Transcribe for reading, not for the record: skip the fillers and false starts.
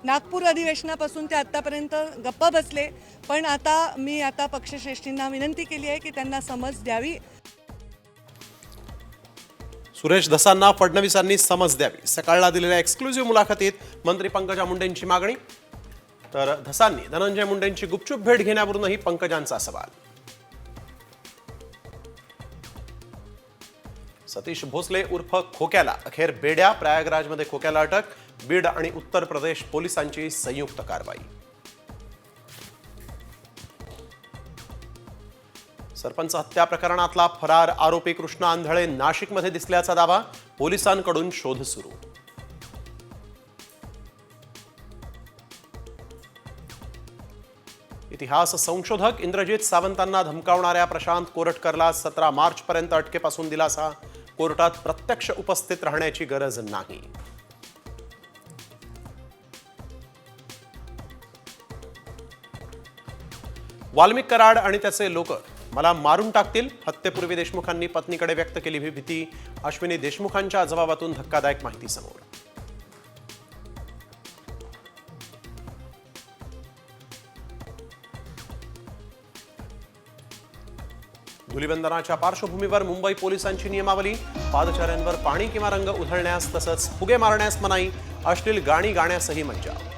नागपूर अधिवेशनापासून ते आतापर्यंत गप्प बसले, पण मी पक्षश्रेष्ठींना विनंती केली आहे की त्यांना समज द्यावी. सुरेश धसांना फडणवीसांनी समज द्यावी. सकाळला दिलेल्या एक्सक्लुझिव्ह मुलाखतीत मंत्री पंकजा मुंडेंची मागणी, तर धसांनी धनंजय मुंडेंची गुपचूप भेट घेण्यावरूनही पंकजांचा सवाल. सतीश भोसले उर्फ खोक्याला अखेर बेड्या. प्रयागराजमध्ये खोक्याला अटक. बीड आणि उत्तर प्रदेश पोलिसांची संयुक्त कारवाई. सरपंच हत्या प्रकरणातला फरार आरोपी कृष्ण आंधळे नाशिकमध्ये दिसल्याचा दावा. पोलिसांकडून शोध सुरू. इतिहास संशोधक इंद्रजित सावंतांना धमकावणाऱ्या प्रशांत कोरटकरला 17 मार्चपर्यंत अटकेपासून दिलासा. कोर्टात प्रत्यक्ष उपस्थित राहण्याची गरज नाही. वाल्मिक कराड आणि त्याचे लोक मला मारून टाकतील. हत्येपूर्वी देशमुखांनी पत्नीकडे व्यक्त केली भीती. अश्विनी देशमुखांच्या जबाबातून धक्कादायक माहिती समोर. धुलीवंदनाच्या पार्श्वभूमीवर मुंबई पोलिसांची नियमावली. पादचाऱ्यांवर पाणी किंवा रंग उधळण्यास तसंच फुगे मारण्यास मनाई. अश्लील गाणी गाण्यासही मज्जाव.